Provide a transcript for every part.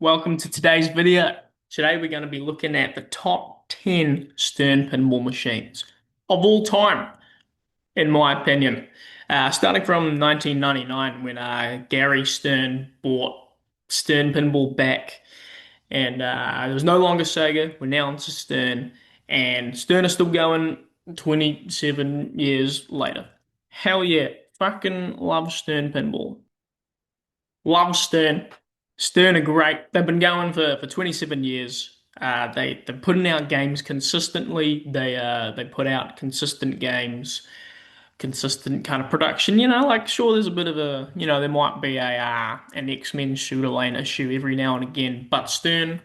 Welcome to today's video. Today we're going to be looking at the top 10 Stern pinball machines of all time, in my opinion. Starting from 1999 when Gary Stern bought Stern Pinball back, and it was no longer Sega, we're now into Stern, and Stern is still going 27 years later. Hell yeah, fucking love Stern Pinball. Love Stern. Stern are great. They've been going for 27 years. They're putting out games consistently. They put out consistent games, consistent kind of production. Like sure, there's a bit of a there might be a an X-Men shooter lane issue every now and again, but Stern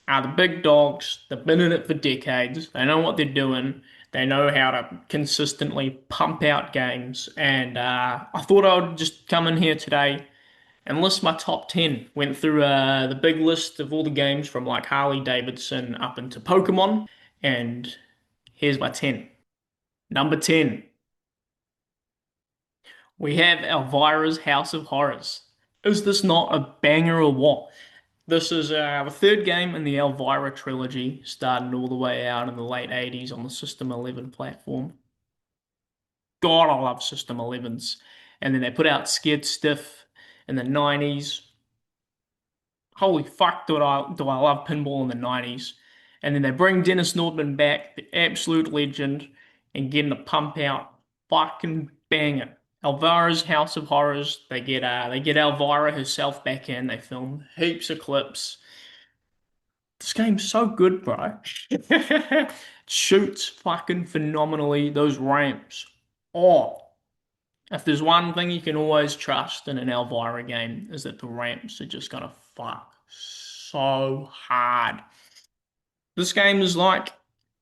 are the big dogs. They've been in it for decades. They know what they're doing. They know how to consistently pump out games. And I thought I would just come in here today and list my top 10. Went through the big list of all the games from like Harley Davidson up into Pokemon, and here's my 10. Number 10, we have Elvira's House of Horrors. Is this not a banger or what? This is the third game in the Elvira trilogy, starting all the way out in the late 80s on the System 11 platform. God, I love System 11s. And then they put out Scared Stiff in the 90s. Holy fuck, do I love pinball in the 90s. And then they bring Dennis Nordman back, the absolute legend, and getting the pump out fucking banger. Elvira's House of Horrors. They get Elvira herself back in. They film heaps of clips. This game's so good, bro. Shoots fucking phenomenally. Those ramps. Oh, if there's one thing you can always trust in an Elvira game is that the ramps are just gonna fuck so hard. This game is like,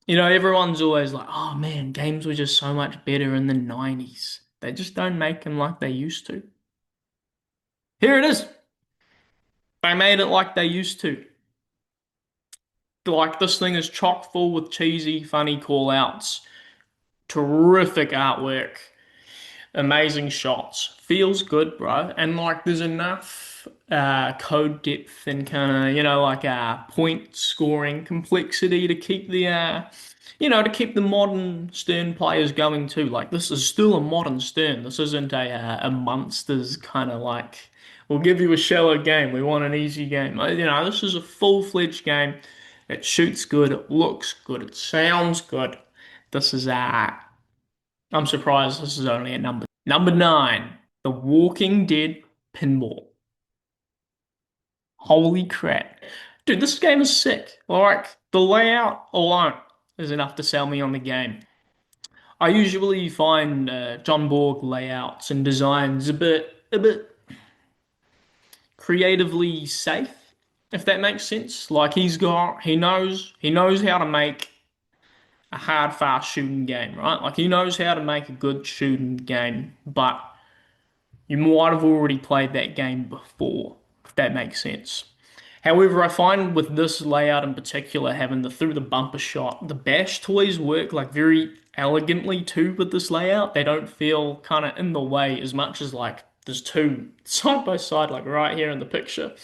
everyone's always like, oh man, games were just so much better in the 90s. They just don't make them like they used to. Here it is. They made it like they used to. Like this thing is chock full with cheesy, funny call outs, terrific artwork, amazing shots. Feels good, bro. And like there's enough code depth and kind of, like point scoring complexity to keep to keep the modern Stern players going too. Like this is still a modern Stern. This isn't a Munsters kind of like we'll give you a shallow game. We want an easy game. This is a full-fledged game. It shoots good, it looks good, it sounds good. This is I'm surprised this is only a number. Number nine, The Walking Dead Pinball. Holy crap. Dude, this game is sick. Like, the layout alone is enough to sell me on the game. I usually find John Borg layouts and designs a bit creatively safe, if that makes sense. Like he knows how to make a hard, fast shooting game, right? Like he knows how to make a good shooting game, but you might have already played that game before, if that makes sense. However, I find with this layout in particular, having the through the bumper shot, the bash toys work like very elegantly too with this layout. They don't feel kind of in the way as much as like there's two side by side, like right here in the picture.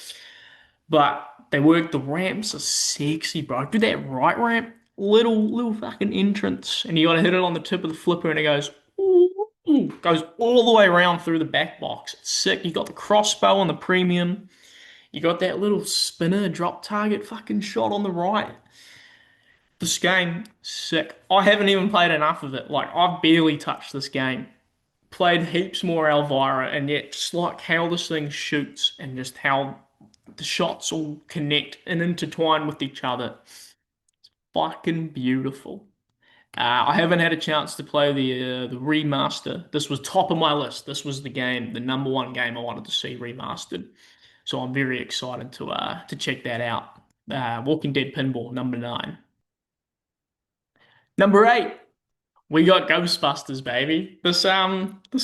But they work. The ramps are sexy, bro. Do that right ramp, little fucking entrance, and you gotta hit it on the tip of the flipper, and it goes ooh, ooh, goes all the way around through the back box. It's sick. You got the crossbow on the premium. You got that little spinner drop target fucking shot on the right. This game, sick. I haven't even played enough of it. Like I've barely touched this game. Played heaps more Elvira, and yet just like how this thing shoots and just how the shots all connect and intertwine with each other. Fucking beautiful. I haven't had a chance to play the remaster. This was top of my list. This was the game, the number one game I wanted to see remastered. So I'm very excited to check that out. Walking Dead Pinball, number nine. Number eight, we got Ghostbusters, baby. This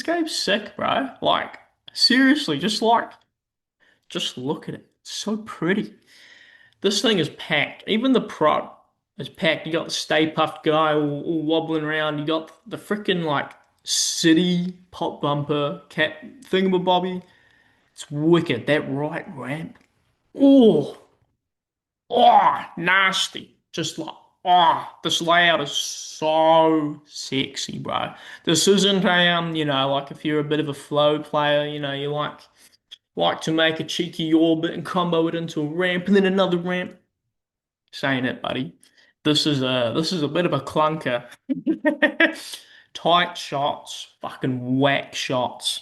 game's sick, bro. Like seriously, just look at it. It's so pretty. This thing is packed. Even the prop is packed. You got the Stay Puft guy all wobbling around. You got the freaking like city pop bumper cat thingamabobby. It's wicked. That right ramp. Oh, nasty. Just like, this layout is so sexy, bro. This isn't a, like if you're a bit of a flow player, you like to make a cheeky orbit and combo it into a ramp and then another ramp. Saying it, buddy. This is a bit of a clunker. Tight shots, fucking whack shots,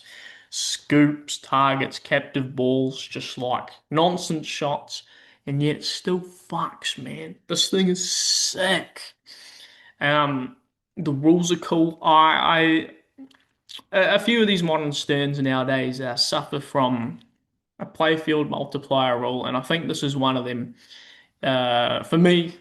scoops, targets, captive balls, just like nonsense shots, and yet it still fucks, man. This thing is sick. Um, the rules are cool. A few of these modern Sterns nowadays suffer from a playfield multiplier rule, and I think this is one of them. For me,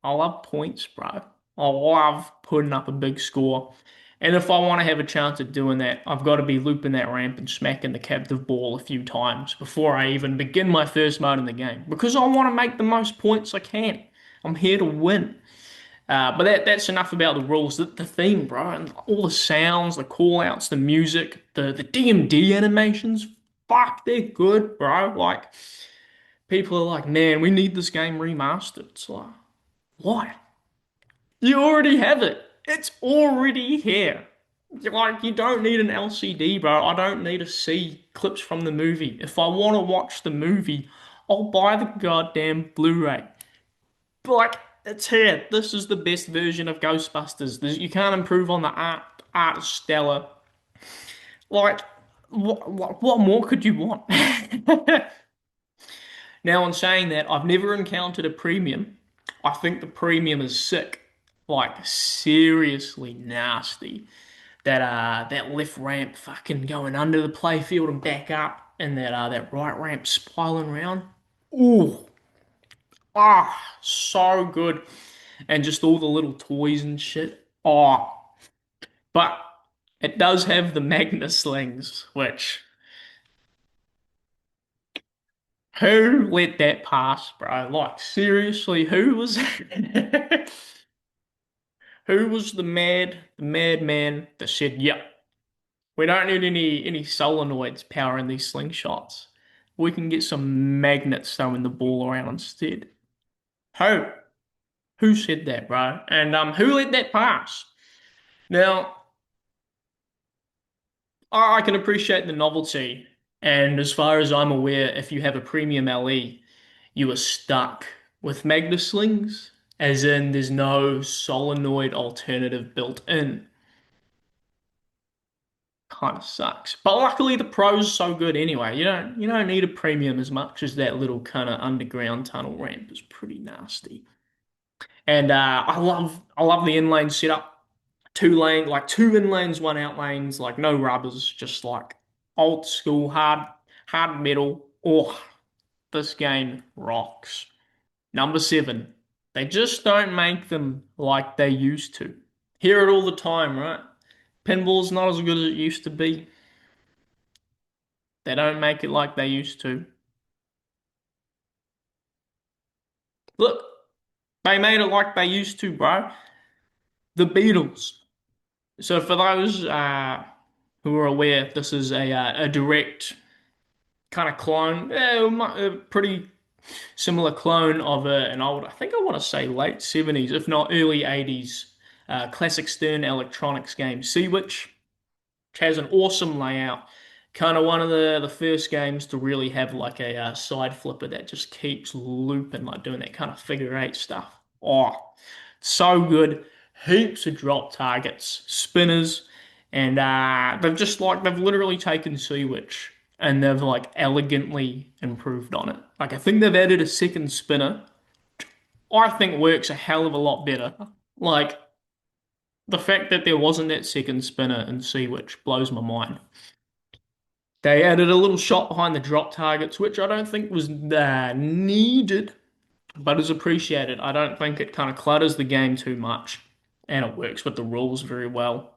I love points, bro. I love putting up a big score. And if I want to have a chance at doing that, I've got to be looping that ramp and smacking the captive ball a few times before I even begin my first mode in the game. Because I want to make the most points I can. I'm here to win. But that's enough about the rules. The theme, bro, and all the sounds, the call outs, the music, the DMD animations, fuck, they're good, bro. Like, people are like, man, we need this game remastered. It's like, why? You already have it. It's already here. Like, you don't need an LCD, bro. I don't need to see clips from the movie. If I want to watch the movie, I'll buy the goddamn Blu-ray. But, like, it's here. This is the best version of Ghostbusters. You can't improve on the art. Art is stellar. Like, what more could you want? Now, on saying that, I've never encountered a premium. I think the premium is sick. Like, seriously nasty. That left ramp fucking going under the playfield and back up, and that right ramp spiraling around. Ooh, so good. And just all the little toys and shit. But it does have the Magna slings, which who let that pass, bro? Like, seriously, who was who was the madman that said, "Yep, we don't need any solenoids powering these slingshots. We can get some magnets throwing the ball around instead." Who? Who said that, bro? And who let that pass? Now, I can appreciate the novelty, and as far as I'm aware, if you have a premium LE, you are stuck with Magna slings, as in there's no solenoid alternative built in. Kind of sucks. But luckily the Pro's so good anyway. You don't need a premium as much as that little kind of underground tunnel ramp is pretty nasty. And I love the inlane setup. Two lane, like two in lanes, one out lanes, like no rubbers, just like old school hard metal. Oh, this game rocks. Number seven. They just don't make them like they used to. Hear it all the time, right? Pinball's not as good as it used to be. They don't make it like they used to. Look, they made it like they used to, bro. The Beatles. So for those who are aware, this is a direct kind of clone, a pretty similar clone of an old, I think I want to say late 70s, if not early 80s, classic Stern Electronics game, Sea Witch. Which has an awesome layout. Kind of one of the first games to really have like a side flipper that just keeps looping, like doing that kind of figure eight stuff. Oh, so good. Heaps of drop targets, spinners, and they've literally taken Sea Witch and they've like elegantly improved on it. Like I think they've added a second spinner. I think works a hell of a lot better. Like the fact that there wasn't that second spinner in Sea Witch blows my mind. They added a little shot behind the drop targets, which I don't think was needed, but is appreciated. I don't think it kind of clutters the game too much, and it works with the rules very well.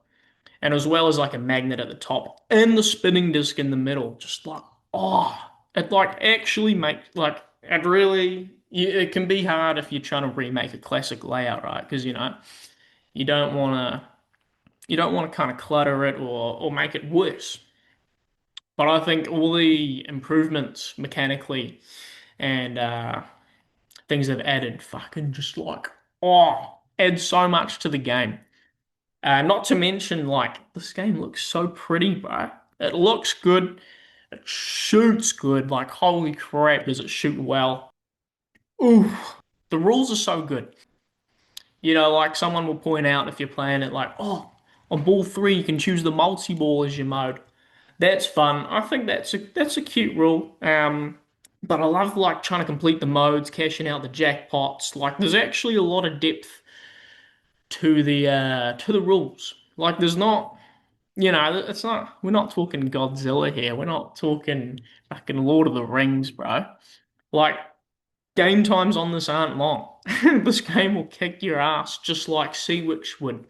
And as well as like a magnet at the top and the spinning disc in the middle, just like oh, it like actually makes like it really. It can be hard if you're trying to remake a classic layout, right? Because you don't want to you don't want to kind of clutter it or make it worse. But I think all the improvements mechanically. and things they've added fucking just like add so much to the game. Not to mention, like, this game looks so pretty, bro. It looks good. It shoots good. Like, holy crap, does it shoot well? Ooh, the rules are so good. Like someone will point out if you're playing it, like, oh, on ball three, you can choose the multi-ball as your mode. That's fun. I think that's a cute rule. But I love like trying to complete the modes, cashing out the jackpots. Like, there's actually a lot of depth to the rules. Like, there's not. It's not, we're not talking Godzilla here. We're not talking fucking Lord of the Rings, bro. Like, game times on this aren't long. This game will kick your ass just like Sea Witch would.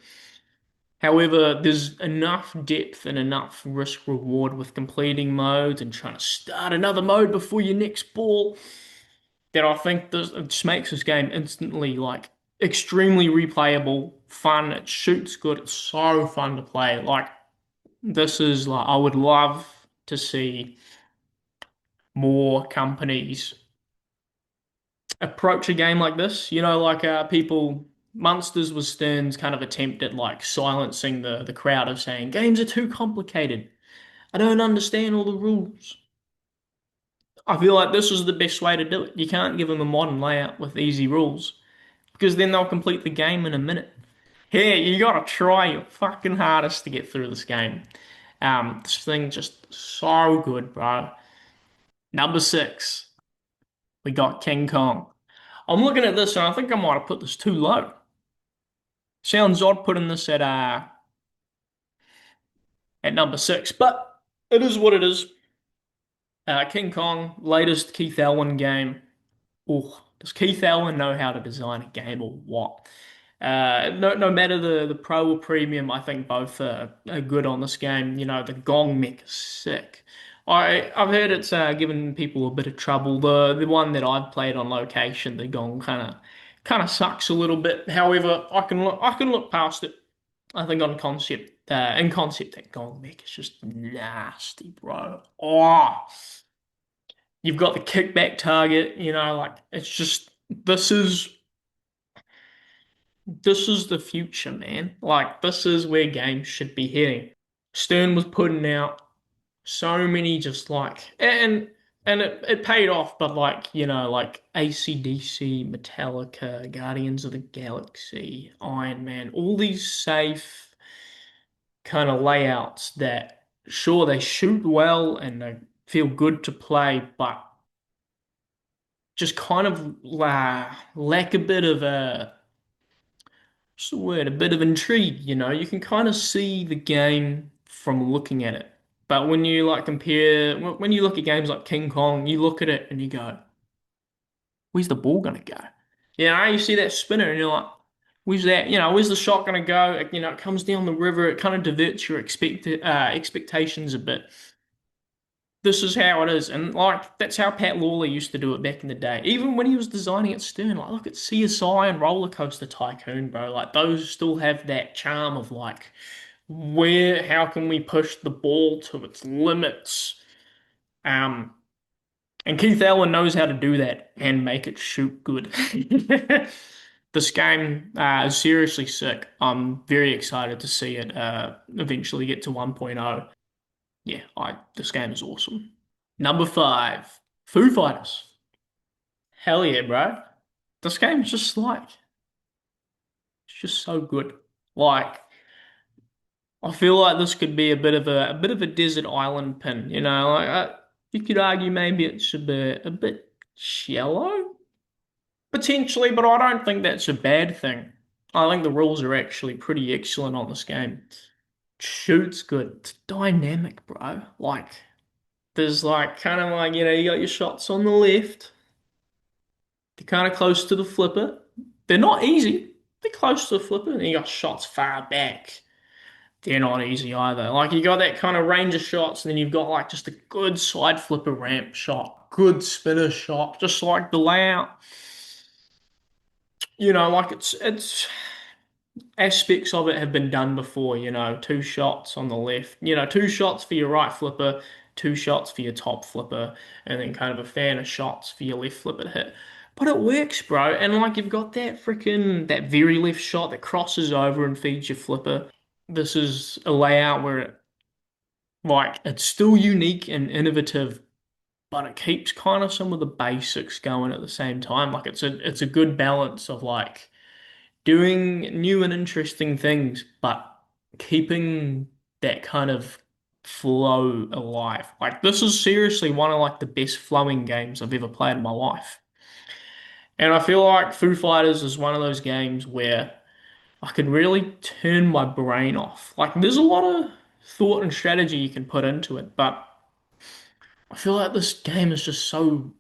However, there's enough depth and enough risk reward with completing modes and trying to start another mode before your next ball that I think this it just makes this game instantly like extremely replayable, fun. It shoots good. It's so fun to play. Like, this is like I would love to see more companies approach a game like this. Like people, Munsters was Stern's kind of attempt at like silencing the crowd of saying games are too complicated. I don't understand all the rules. I feel like this is the best way to do it. You can't give them a modern layout with easy rules because then they'll complete the game in a minute. Here, you gotta try your fucking hardest to get through this game. This thing just so good, bro. Number six, we got King Kong. I'm looking at this and I think I might have put this too low. Sounds odd putting this at number six, but it is what it is. King Kong, latest Keith Elwin game. Oh, does Keith Elwin know how to design a game or what? No matter the pro or premium, I think both are good on this game. The Gong mech is sick. I've heard it's given people a bit of trouble. The one that I've played on location, the Gong kind of sucks a little bit. However, I can look past it. I think on concept, in concept, that Gong mech is just nasty, bro. You've got the kickback target. Like, it's just this is the future, man. Like, this is where games should be heading. Stern was putting out so many just like and it paid off, but like, like AC/DC, Metallica, Guardians of the Galaxy, Iron Man, all these safe kind of layouts that sure they shoot well and they feel good to play, but just kind of lack a bit of a what's the word? A bit of intrigue, You can kind of see the game from looking at it. But when you like compare, when you look at games like King Kong, you look at it and you go, "Where's the ball gonna go?" You see that spinner and you're like, "Where's that? Where's the shot gonna go?" It comes down the river. It kind of diverts your expectations a bit. This is how it is, and like that's how Pat Lawler used to do it back in the day. Even when he was designing at Stern, like look at CSI and Roller Coaster Tycoon, bro. Like those still have that charm of like how can we push the ball to its limits? Um, and Keith Allen knows how to do that and make it shoot good. This game is seriously sick. I'm very excited to see it eventually get to 1.0. Yeah, this game is awesome. Number five, Foo Fighters. Hell yeah, bro. This game's just like, it's just so good. Like, I feel like this could be a bit of a desert island pin, Like, you could argue maybe it should be a bit shallow, potentially, but I don't think that's a bad thing. I think the rules are actually pretty excellent on this game. Shoots good. It's dynamic, bro. Like, there's like kind of like, you got your shots on the left. They're kind of close to the flipper. They're not easy. They're close to the flipper, and you got shots far back. They're not easy either. Like you got that kind of range of shots, and then you've got like just a good side flipper ramp shot, good spinner shot, just like the layout. Like it's aspects of it have been done before. Two shots on the left. Two shots for your right flipper, two shots for your top flipper and then kind of a fan of shots for your left flipper to hit. But it works, bro. And like you've got that very left shot that crosses over and feeds your flipper. This is a layout where it's still unique and innovative, but it keeps kind of some of the basics going at the same time. Like it's a good balance of like doing new and interesting things, but keeping that kind of flow alive. Like this is seriously one of like the best flowing games I've ever played in my life. And I feel like Foo Fighters is one of those games where I can really turn my brain off. Like there's a lot of thought and strategy you can put into it, but I feel like this game is just so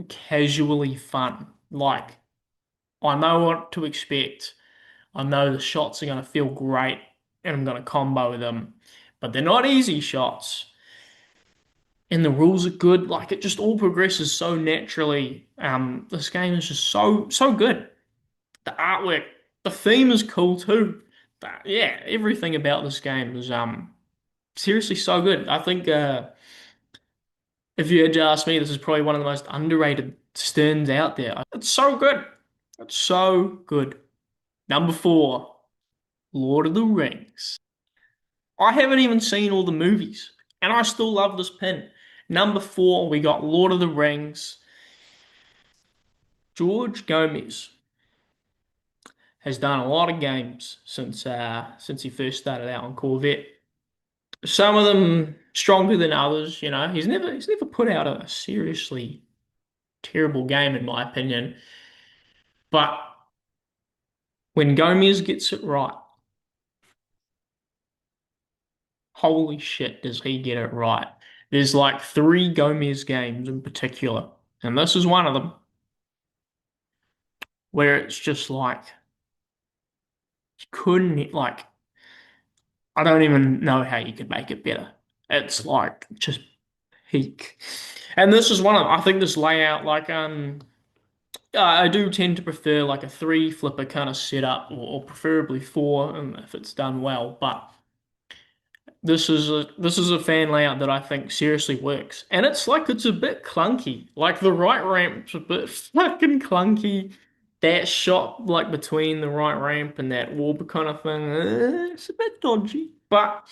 casually fun. Like I know what to expect. I know the shots are going to feel great and I'm going to combo them, but they're not easy shots. And the rules are good. Like it just all progresses so naturally. This game is just so good. The artwork, the theme is cool too. But yeah, everything about this game is seriously so good. I think if you had to ask me, this is probably one of the most underrated Sterns out there. It's so good. It's so good. Number four, Lord of the Rings. I haven't even seen all the movies, and I still love this pin. Number four, we got Lord of the Rings. George Gomez has done a lot of games since he first started out on Corvette. Some of them stronger than others, you know. He's never put out a seriously terrible game in my opinion. But when Gomez gets it right, holy shit, does he get it right? There's like three Gomez games in particular, and this is one of them where it's just like you couldn't like I don't even know how you could make it better. It's like just peak. And this is one of them. I think this layout I do tend to prefer like a three flipper kind of setup or preferably four if it's done well, but this is a fan layout that I think seriously works. And it's a bit clunky. Like the right ramp's a bit fucking clunky. That shot like between the right ramp and that orb kind of thing, it's a bit dodgy. But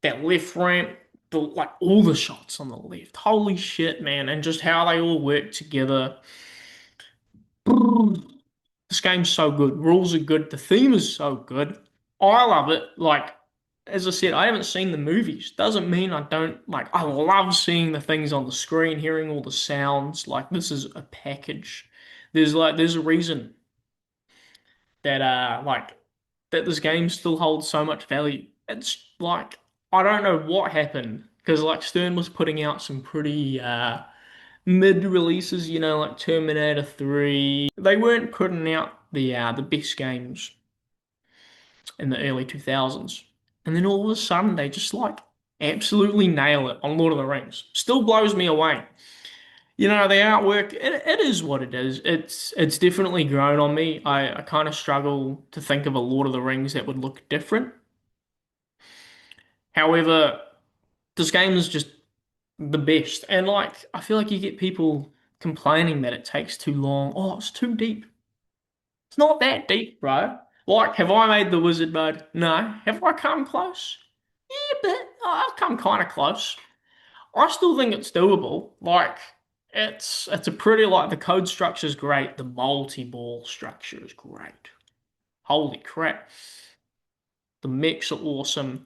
that left ramp, like all the shots on the left, holy shit, man, and just how they all work together. This game's so good. Rules are good. The theme is so good. I love it. Like, as I said, I haven't seen the movies. Doesn't mean I don't like. I love seeing the things on the screen, hearing all the sounds. Like, this is a package. There's a reason that that this game still holds so much value. It's like I don't know what happened because like Stern was putting out some pretty mid releases, you know, like Terminator 3. They weren't putting out the best games in the early 2000s. And then all of a sudden they just like absolutely nail it on Lord of the Rings. Still blows me away. You know, the artwork, it is what it is. It's definitely grown on me. I kind of struggle to think of a Lord of the Rings that would look different. However, this game is just the best. And like I feel like you get people complaining that it takes too long. Oh, it's too deep. It's not that deep, bro. Like, have I made the wizard mode? No. Have I come close? Yeah, but I've come kind of close. I still think it's doable. Like, it's a pretty like the code structure is great. The multi-ball structure is great. Holy crap. The mechs are awesome.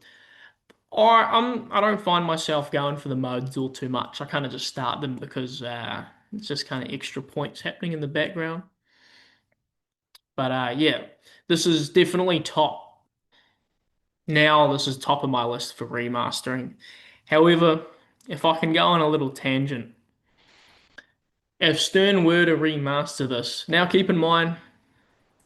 I don't find myself going for the modes all too much. I kind of just start them because it's just kind of extra points happening in the background. But yeah, this is definitely top. Now this is top of my list for remastering. However, if I can go on a little tangent, if Stern were to remaster this, now keep in mind,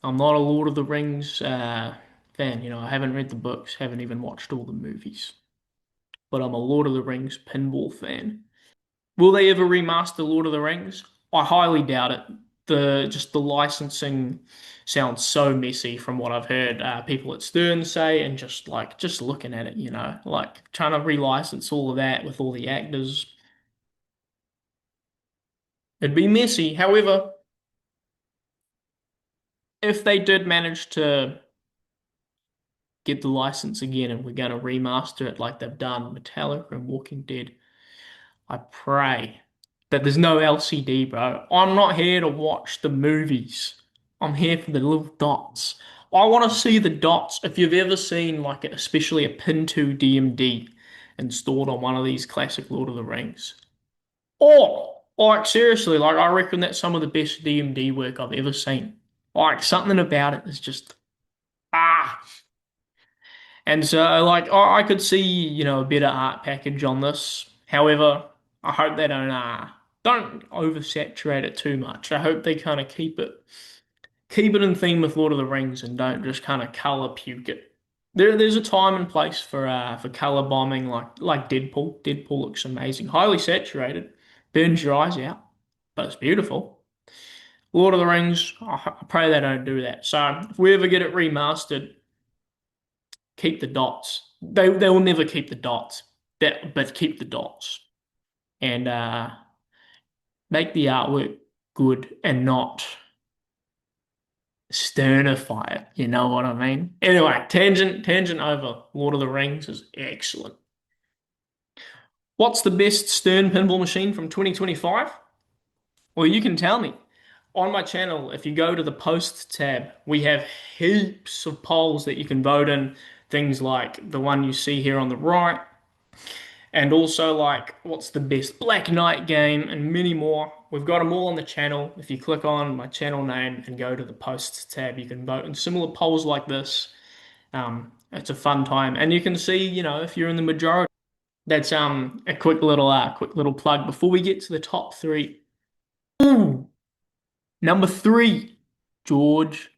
I'm not a Lord of the Rings fan. You know, I haven't read the books, haven't even watched all the movies, but I'm a Lord of the Rings pinball fan. Will they ever remaster Lord of the Rings? I highly doubt it. the just the licensing sounds so messy from what I've heard people at Stern say, and just looking at it, like trying to relicense all of that with all the actors, it'd be messy. However, if they did manage to get the license again and we're going to remaster it like they've done Metallica and Walking Dead, I pray that there's no LCD, bro. I'm not here to watch the movies. I'm here for the little dots. I want to see the dots. If you've ever seen like especially a Pin 2 DMD installed on one of these classic Lord of the Rings. Or like seriously, like I reckon that's some of the best DMD work I've ever seen. Like something about it is just ah. And so, like, I could see, a better art package on this. However, I hope they don't oversaturate it too much. I hope they kind of keep it in theme with Lord of the Rings and don't just kind of color puke it. There's a time and place for color bombing, like Deadpool. Deadpool looks amazing, highly saturated, burns your eyes out, but it's beautiful. Lord of the Rings, I pray they don't do that. So if we ever get it remastered, keep the dots. They will never keep the dots. But keep the dots and make the artwork good and not sternify it. You know what I mean? Anyway, tangent over. Lord of the Rings is excellent. What's the best Stern pinball machine from 2025? Well, you can tell me. On my channel, if you go to the posts tab, we have heaps of polls that you can vote in. Things like the one you see here on the right, and also like what's the best Black Knight game, and many more. We've got them all on the channel. If you click on my channel name and go to the posts tab, you can vote in similar polls like this. It's a fun time, and you can see, if you're in the majority. That's a quick little plug before we get to the top three. Ooh, number three, George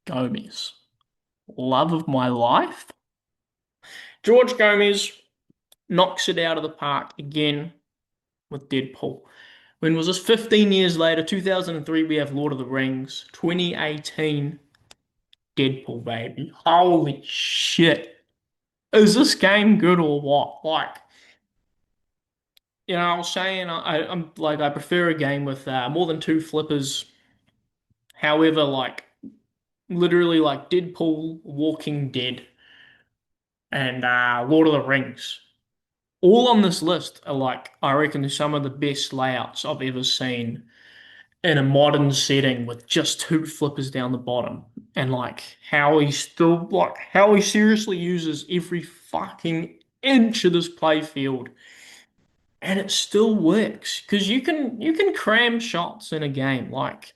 Gomez, love of my life. George Gomez knocks it out of the park again with Deadpool. When was this? 15 years later, 2003, we have Lord of the Rings. 2018, Deadpool, baby. Holy shit. Is this game good or what? Like, I was saying I'm like I prefer a game with more than two flippers. However, like literally like Deadpool, Walking Dead, and Lord of the Rings. All on this list are like I reckon some of the best layouts I've ever seen in a modern setting with just two flippers down the bottom, and like how he seriously uses every fucking inch of this playfield, and it still works because you can cram shots in a game like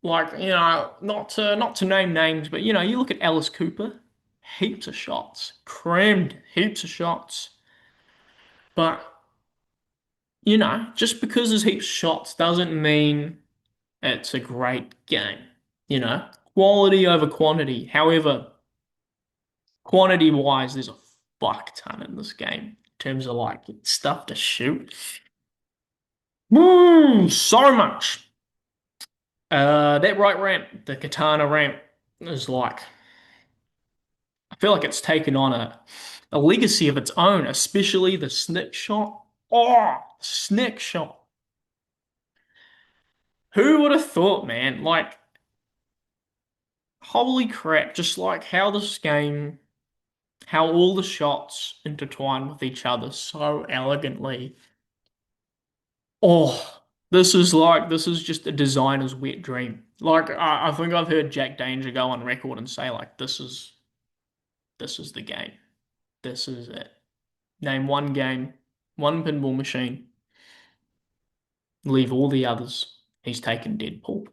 not to name names, but you look at Alice Cooper, heaps of shots, crammed heaps of shots, but just because there's heaps of shots doesn't mean it's a great game, you know? Quality over quantity. However, quantity wise, there's a fuck ton in this game in terms of like stuff to shoot. Woo, so much. That right ramp, the katana ramp, is like I feel like it's taken on a legacy of its own, especially the snick shot. Oh, snick shot. Who would have thought, man? Like, holy crap, just like how all the shots intertwine with each other so elegantly. Oh, this is just a designer's wet dream. Like, I think I've heard Jack Danger go on record and say, like, this is the game. This is it. Name one game, one pinball machine, leave all the others. He's taken Deadpool.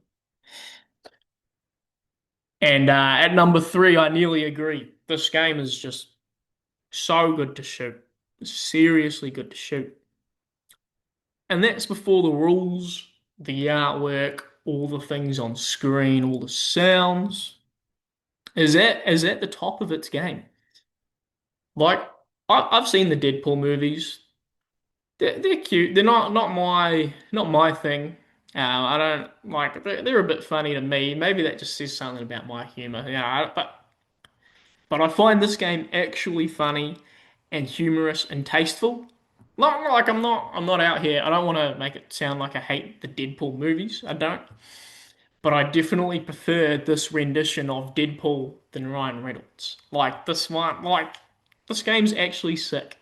And at number three, I nearly agree. This game is just so good to shoot. Seriously good to shoot. And that's before the rules, the artwork, all the things on screen, all the sounds. Is at the top of its game. Like I've seen the Deadpool movies. They're cute. They're not my thing. I don't like they're a bit funny to me. Maybe that just says something about my humor. But I find this game actually funny and humorous and tasteful. Like I'm not out here. I don't want to make it sound like I hate the Deadpool movies. I don't. But I definitely prefer this rendition of Deadpool than Ryan Reynolds. This game's actually sick.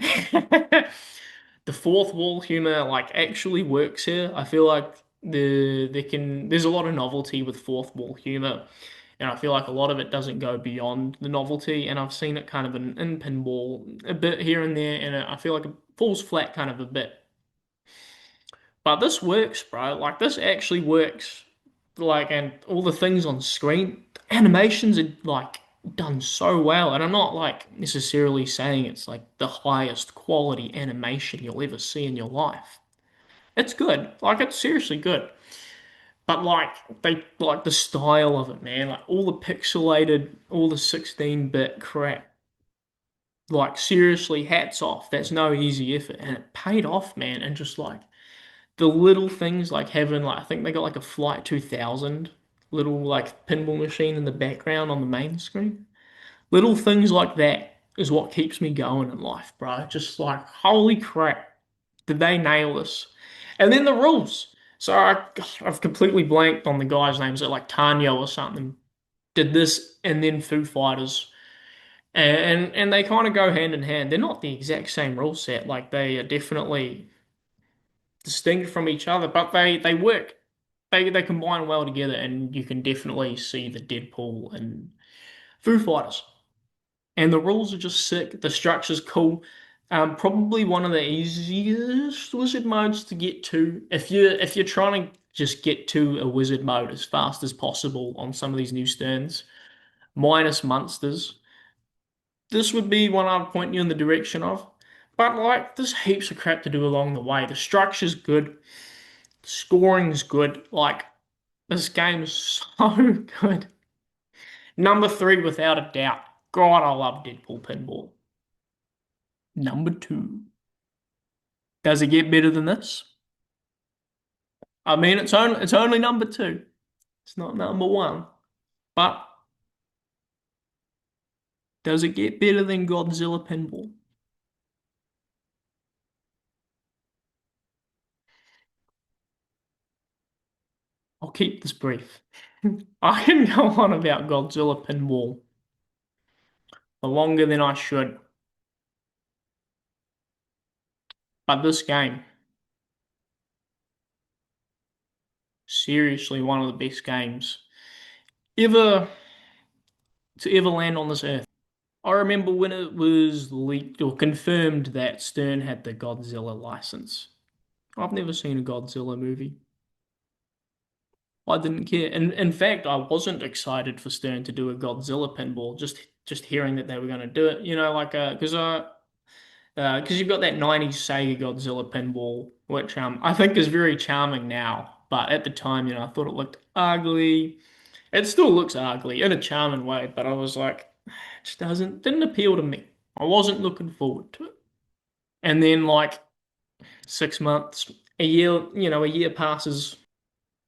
The fourth wall humor actually works here. I feel like there's a lot of novelty with fourth wall humor, and I feel like a lot of it doesn't go beyond the novelty. And I've seen it kind of in pinball a bit here and there, and I feel like it falls flat kind of a bit. But this works, bro. Like this actually works. And all the things on screen, the animations are done so well. And I'm not necessarily saying it's like the highest quality animation you'll ever see in your life. It's good. Like it's seriously good. But they like the style of it, man. Like all the pixelated, all the 16-bit crap. Like seriously, hats off. That's no easy effort. And it paid off, man. And just the little things like having I think they got like a Flight 2000 little pinball machine in the background on the main screen. Little things like that is what keeps me going in life, bro. Just like holy crap, did they nail this? And then the rules. So I've completely blanked on the guy's names. Like Tanya or something did this, and then Foo Fighters. And they kind of go hand in hand. They're not the exact same rule set. Like they are definitely distinct from each other, but they work. They combine well together, and you can definitely see the Deadpool and Foo Fighters. And the rules are just sick. The structure's cool. Probably one of the easiest wizard modes to get to if you're trying to just get to a wizard mode as fast as possible on some of these new sterns, minus monsters. This would be one I'd point you in the direction of. But there's heaps of crap to do along the way. The structure's good. Scoring's good. This game's so good. Number three, without a doubt. God, I love Deadpool Pinball. Number two. Does it get better than this? I mean, it's only number two. It's not number one. But does it get better than Godzilla Pinball? I'll keep this brief. I can go on about Godzilla Pinball for longer than I should. But this game, seriously one of the best games ever to ever land on this earth. I remember when it was leaked or confirmed that Stern had the Godzilla license. I've never seen a Godzilla movie. I didn't care. And in fact, I wasn't excited for Stern to do a Godzilla pinball. Just hearing that they were going to do it, because you've got that '90s Sega Godzilla pinball, which I think is very charming now. But at the time, I thought it looked ugly. It still looks ugly in a charming way, but I was like, it just didn't appeal to me. I wasn't looking forward to it. And then 6 months, a year passes,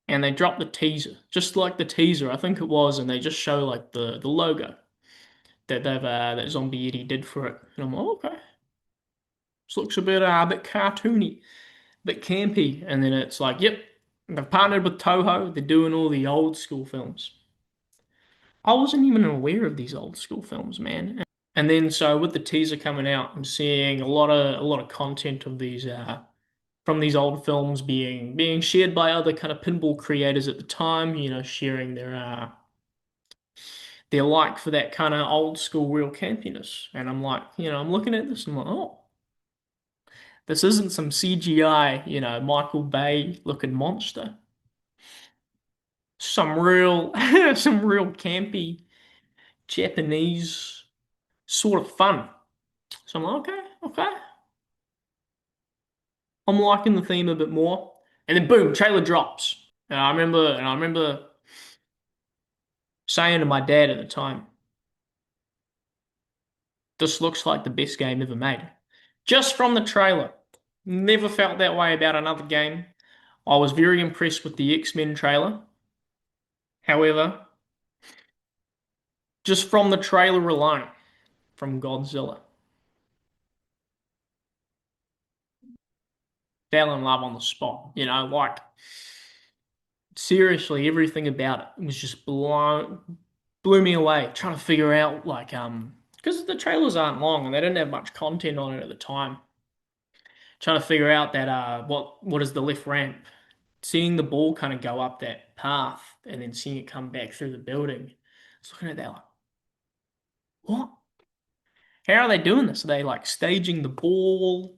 and they drop the teaser, just like the teaser, I think it was, and they just show the logo that Zombie Eddie did for it. And I'm like, okay, this looks a bit cartoony, a bit campy. And then it's like, yep, they've partnered with Toho. They're doing all the old school films. I wasn't even aware of these old school films, man. And then so with the teaser coming out, I'm seeing a lot of content of these from these old films being shared by other kind of pinball creators at the time, sharing their like for that kind of old school real campiness. And I'm like, I'm looking at this and I'm like, oh, this isn't some CGI, Michael Bay looking monster. Some real some real campy Japanese sort of fun. So I'm like, okay, okay. I'm liking the theme a bit more. And then boom, trailer drops. And I remember saying to my dad at the time, this looks like the best game ever made. Just from the trailer. Never felt that way about another game. I was very impressed with the X-Men trailer. However, just from the trailer alone, from Godzilla, fell in love on the spot. Like seriously, everything about it was just blew me away. Trying to figure out because the trailers aren't long and they didn't have much content on it at the time. Trying to figure out that what is the lift ramp? Seeing the ball kind of go up that path and then seeing it come back through the building. I was looking at that like, what? How are they doing this? Are they like staging the ball?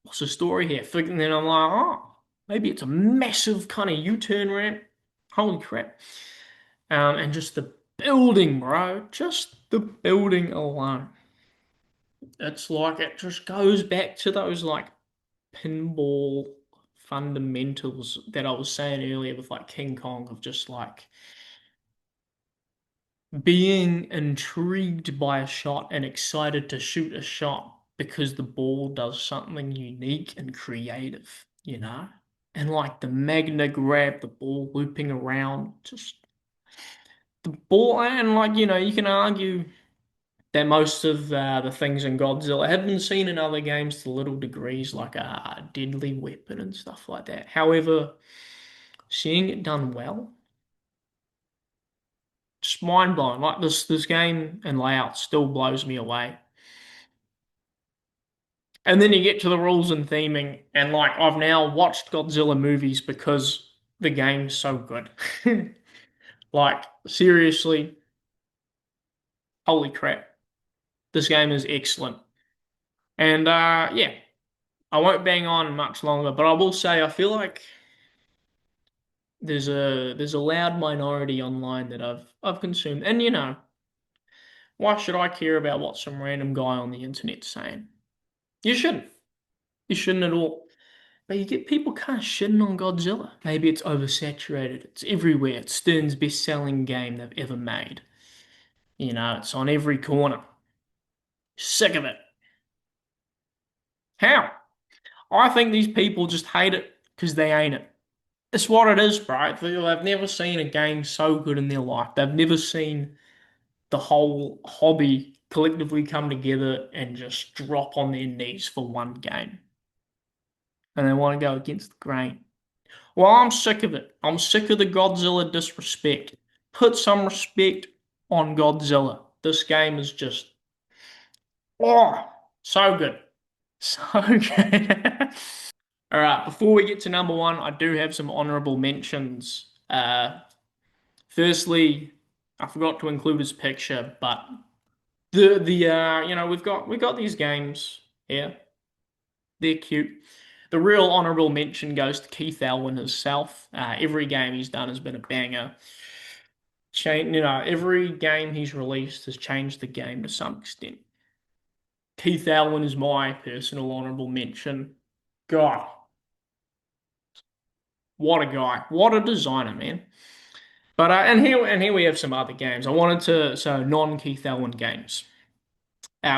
What's the story here? And then I'm like, oh, maybe it's a massive kind of U-turn ramp. Holy crap. And just the building, bro. Just the building alone. It's like it just goes back to those like pinball fundamentals that I was saying earlier with like King Kong of just like being intrigued by a shot and excited to shoot a shot because the ball does something unique and creative. And like the Magna grab, the ball looping around, just the ball, and like, you can argue that most of the things in Godzilla have been seen in other games to little degrees, like a deadly weapon and stuff like that. However, seeing it done well, just mind blowing. Like this game and layout still blows me away. And then you get to the rules and theming, and like I've now watched Godzilla movies because the game's so good. Like seriously, holy crap, this game is excellent. And yeah, I won't bang on much longer, but I will say I feel like there's a loud minority online that I've consumed. And why should I care about what some random guy on the internet's saying? You shouldn't. You shouldn't at all. But you get people kind of shitting on Godzilla. Maybe it's oversaturated. It's everywhere. It's Stern's best-selling game they've ever made. It's on every corner. Sick of it. How? I think these people just hate it because they ain't it. It's what it is, bro. They've never seen a game so good in their life. They've never seen the whole hobby collectively come together and just drop on their knees for one game. And they want to go against the grain. Well, I'm sick of it. I'm sick of the Godzilla disrespect. Put some respect on Godzilla. This game is just, oh, so good. So good. All right, before we get to number one, I do have some honorable mentions. Firstly, I forgot to include his picture, but we've got these games here. They're cute. The real honorable mention goes to Keith Elwin himself. Every game he's done has been a banger. Every game he's released has changed the game to some extent. Keith Elwin is my personal honorable mention. God, what a guy! What a designer, man. But and here we have some other games. I wanted to so non Keith Elwin games.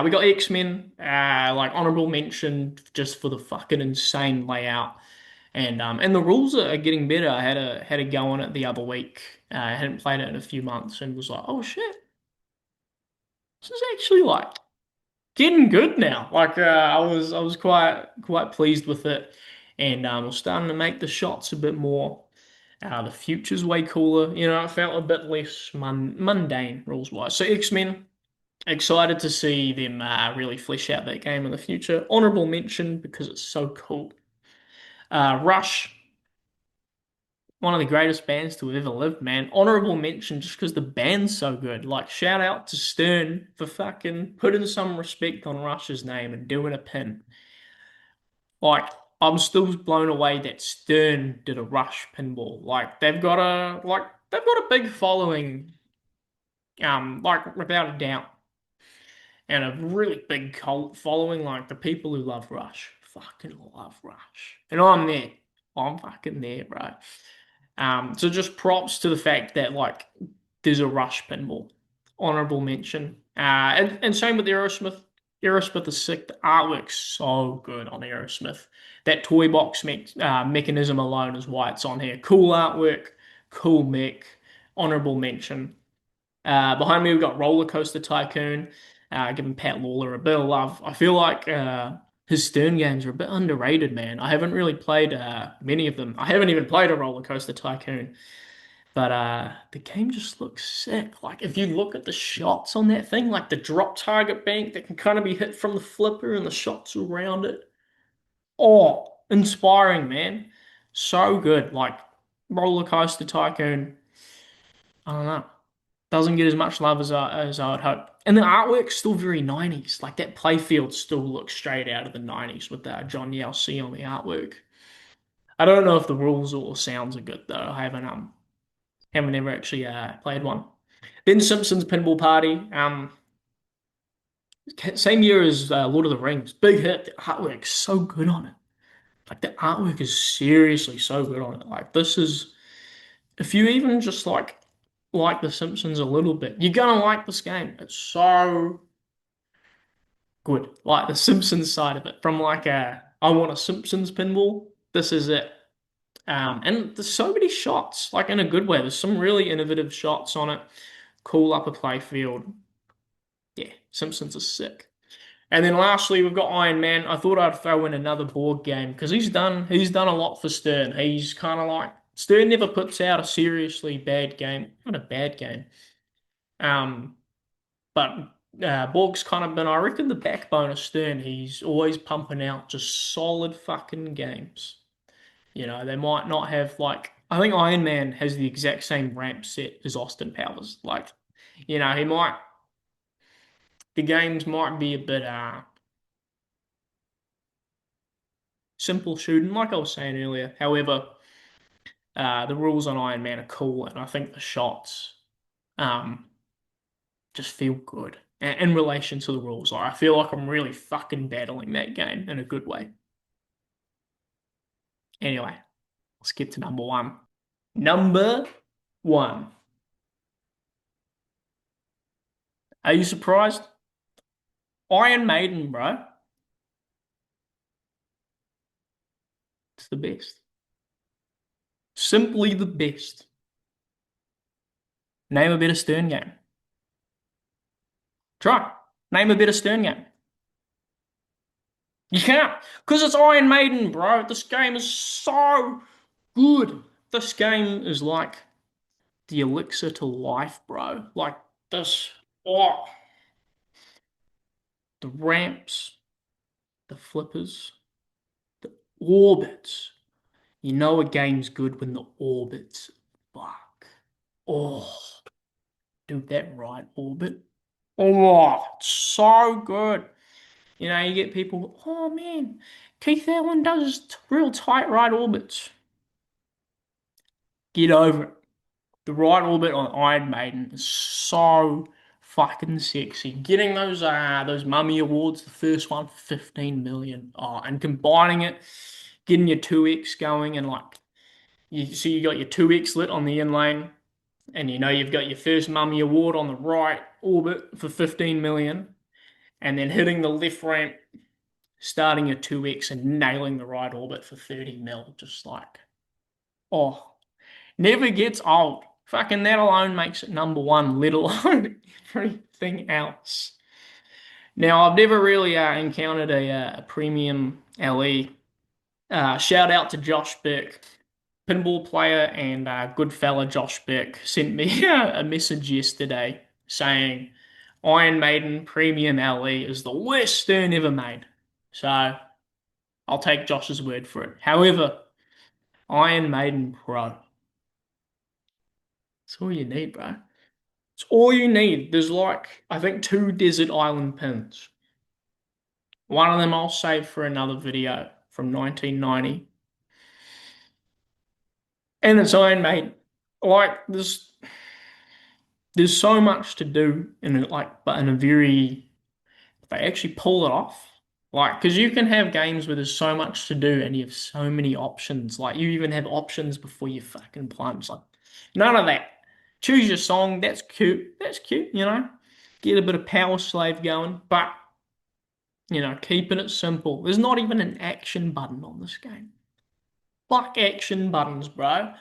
We got X-Men, like honorable mention just for the fucking insane layout. And the rules are getting better. I had a go on it the other week. I hadn't played it in a few months and was like, oh shit, this is actually like getting good now. Like I was quite pleased with it, and was starting to make the shots a bit more. The future's way cooler. It felt a bit less mundane rules wise. So X-Men, excited to see them really flesh out that game in the future. Honorable mention because it's so cool. Rush, one of the greatest bands to have ever lived, man. Honorable mention just because the band's so good. Like, shout out to Stern for fucking putting some respect on Rush's name and doing a pin. Like, I'm still blown away that Stern did a Rush pinball. Like, they've got a big following, like without a doubt, and a really big cult following. Like the people who love Rush, fucking love Rush, and I'm there. I'm fucking there, bro. So just props to the fact that like there's a Rush pinball. Honorable mention. And same with Aerosmith. Aerosmith is sick. The artwork's so good on Aerosmith. That toy box mechanism alone is why it's on here. Cool artwork, cool mech, honorable mention. Behind me, we've got Roller Coaster Tycoon, giving Pat Lawler a bit of love. I feel like his Stern games are a bit underrated, man. I haven't really played many of them. I haven't even played a Roller Coaster Tycoon, but the game just looks sick. Like if you look at the shots on that thing, like the drop target bank that can kind of be hit from the flipper and the shots around it. Oh, inspiring, man. So good. Like Roller Coaster Tycoon. I don't know. Doesn't get as much love as I would hope. And the artwork's still very 90s. Like that playfield still looks straight out of the 90s with John Yelsey on the artwork. I don't know if the rules or sounds are good though. I haven't ever actually played one. Then Simpsons Pinball Party. Same year as Lord of the Rings. Big hit. The artwork's so good on it. Like the artwork is seriously so good on it. Like this is if you even just like The Simpsons a little bit, you're gonna like this game. It's so good. Like the Simpsons side of it. From like a I want a Simpsons pinball. This is it. And there's so many shots, like in a good way. There's some really innovative shots on it. Cool upper play field. Yeah, Simpsons is sick. And then lastly, we've got Iron Man. I thought I'd throw in another board game because he's done a lot for Stern. He's kind of like Stern never puts out a seriously bad game. Not a bad game. Um, but Borg's kind of been, I reckon, the backbone of Stern. He's always pumping out just solid fucking games. They might not have like I think Iron Man has the exact same ramp set as Austin Powers. Like, he might the games might be a bit simple shooting, like I was saying earlier. However, the rules on Iron Man are cool, and I think the shots um just feel good in relation to the rules. Like, I feel like I'm really fucking battling that game in a good way. Anyway, let's get to number one. Number one. Are you surprised? Iron Maiden, bro. It's the best. Simply the best. Name a better Stern game. Try. Name a better Stern game. You can't. Because it's Iron Maiden, bro. This game is so good. This game is like the elixir to life, bro. Like this. Oh, the ramps, the flippers, the orbits. You know a game's good when the orbits fuck. Oh, dude, that right orbit. Oh, it's so good. You get people, oh man, Keith Allen does real tight right orbits. Get over it. The right orbit on Iron Maiden is so fucking sexy. Getting those Mummy Awards, the first one, 15 million. Oh, and combining it, getting your 2x going and like you got your 2x lit on the in lane, and you've got your first Mummy Award on the right orbit for 15 million, and then hitting the left ramp, starting your 2x and nailing the right orbit for 30 mil. Just like, oh, never gets old. Fucking that alone makes it number one, let alone everything else. Now, I've never really encountered a premium LE. Shout out to Josh Beck, pinball player and good fella Josh Beck sent me a message yesterday saying Iron Maiden Premium LE is the worst Stern ever made. So I'll take Josh's word for it. However, Iron Maiden Pro. That's all you need, bro. It's all you need. There's like, I think, two desert island pins. One of them I'll save for another video from 1990. And it's Iron Maiden. Like, there's so much to do in it, like, but in a very, if they actually pull it off. Like, because you can have games where there's so much to do and you have so many options. Like, you even have options before you fucking plunge. Like, none of that. Choose your song. That's cute. That's cute. Get a bit of Power Slave going. But You know, keeping it simple. There's not even an action button on this game. Fuck action buttons, bro.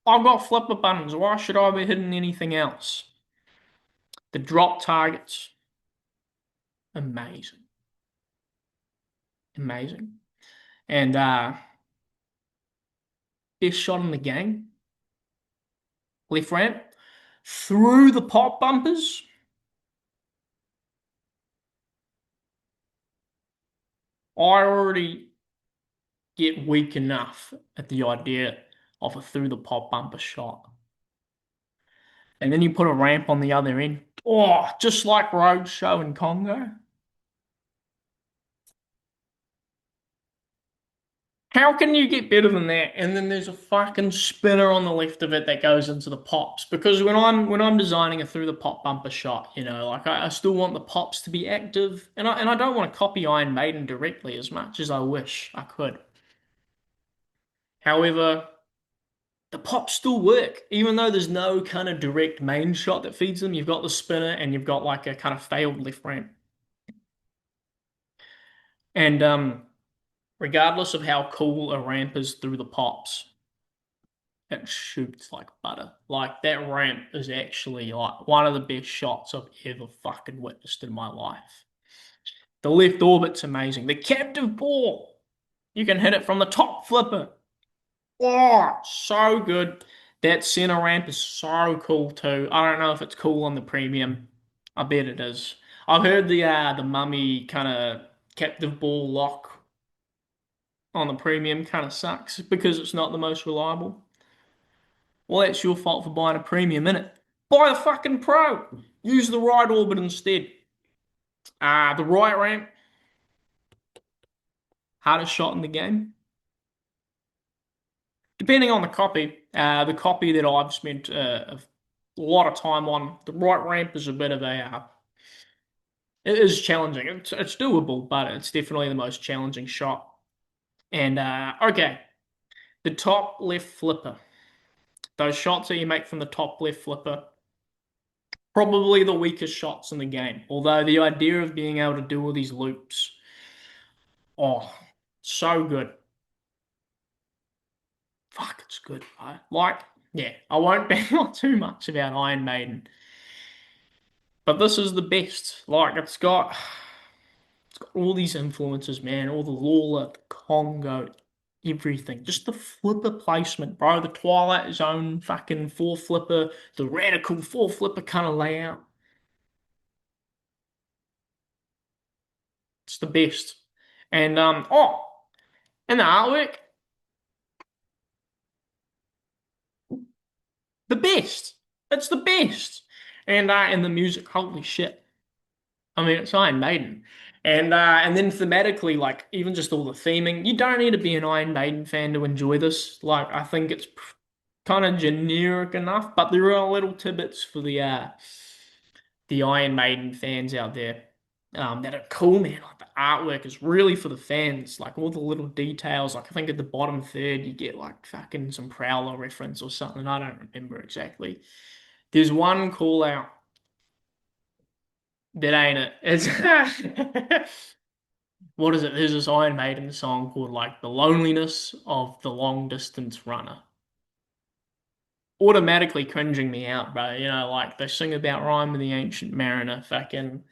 I've got flipper buttons. Why should I be hitting anything else? The drop targets, amazing. Amazing. And best shot in the game, left ramp, through the pop bumpers. I already get weak enough at the idea of a through the pop bumper shot. And then you put a ramp on the other end. Oh, just like Roadshow in Congo. How can you get better than that? And then there's a fucking spinner on the left of it that goes into the pops. Because when I'm designing a through the pop bumper shot, you know, like I still want the pops to be active, and I don't want to copy Iron Maiden directly as much as I wish I could. However, the pops still work, even though there's no kind of direct main shot that feeds them. You've got the spinner and you've got like a kind of failed left ramp. And regardless of how cool a ramp is through the pops, it shoots like butter. Like that ramp is actually like one of the best shots I've ever fucking witnessed in my life. The left orbit's amazing. The captive ball, you can hit it from the top flipper. Oh, so good. That center ramp is so cool too. I don't know if it's cool on the premium. I bet it is. I've heard the mummy kind of captive ball lock on the premium kind of sucks because it's not the most reliable. Well, that's your fault for buying a premium, innit? Buy the fucking pro. Use the right orbit instead. The right ramp, hardest shot in the game. Depending on the copy that I've spent a lot of time on, the right ramp is a bit of it is challenging. It's doable, but it's definitely the most challenging shot. And okay, the top left flipper. Those shots that you make from the top left flipper, probably the weakest shots in the game. Although the idea of being able to do all these loops, oh, so good. Fuck, it's good, right? Like, yeah, I won't bang on too much about Iron Maiden, but this is the best. Like, it's got all these influences, man. All the Lawler, the Congo, everything. Just the flipper placement, bro. The Twilight Zone fucking four flipper, the radical four flipper kind of layout. It's the best. And and the artwork, the best. It's the best. And the music, holy shit. I mean, it's Iron Maiden. And then thematically, like even just all the theming, you don't need to be an Iron Maiden fan to enjoy this. Like I think it's kind of generic enough, but there are little tidbits for the Iron Maiden fans out there that are cool, man. Like the artwork is really for the fans. Like all the little details. Like I think at the bottom third, you get like fucking some Prowler reference or something. I don't remember exactly. There's one call out that ain't it. It's what is it? There's this Iron Maiden song called like "The Loneliness of the Long Distance Runner." Automatically cringing me out, bro. You know, like they sing about Rhyme of the Ancient Mariner, fucking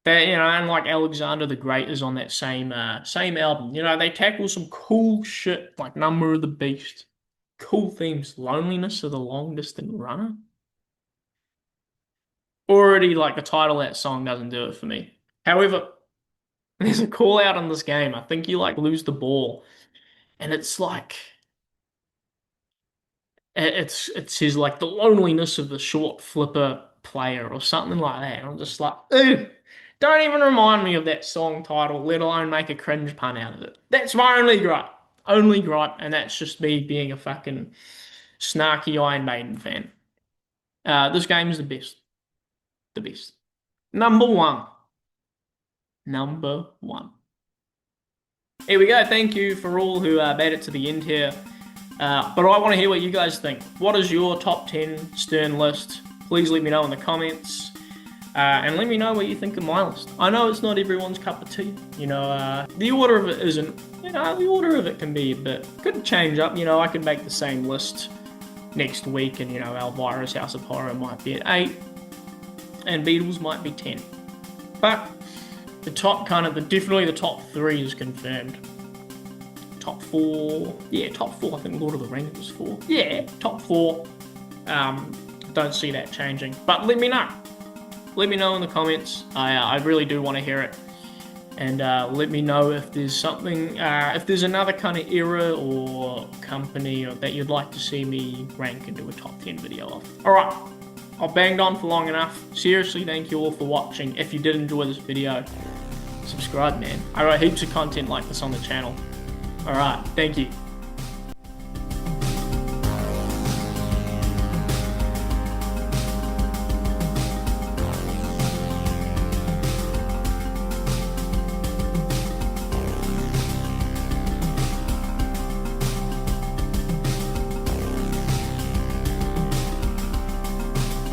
that, you know, and like Alexander the Great is on that same album. You know, they tackle some cool shit like Number of the Beast, cool themes, Loneliness of the Long Distant Runner. Already, like the title of that song doesn't do it for me. However, there's a call out in this game. I think you like lose the ball, and it's like it says like the loneliness of the short flipper player or something like that. I'm just like, ew, don't even remind me of that song title, let alone make a cringe pun out of it. That's my only gripe, and that's just me being a fucking snarky Iron Maiden fan. This game is the best. Number one, number one. Here we go. Thank you for all who made it to the end here. But I want to hear what you guys think. What is your top 10 Stern list? Please let me know in the comments. And let me know what you think of my list. I know it's not everyone's cup of tea. You know, the order of it isn't. You know, the order of it can be a bit. Could change up. You know, I could make the same list next week, and you know, Elvira's House of Horror might be at 8, and Beatles might be 10. But the top definitely the top 3 is confirmed. Top 4, yeah, top 4. I think Lord of the Rings was 4. Yeah, top 4. Don't see that changing. But let me know. Let me know in the comments. I really do want to hear it. And let me know if there's something, if there's another kind of era or company that you'd like to see me rank and do a top 10 video of. Alright, I've banged on for long enough. Seriously, thank you all for watching. If you did enjoy this video, subscribe, man. I got heaps of content like this on the channel. Alright, thank you.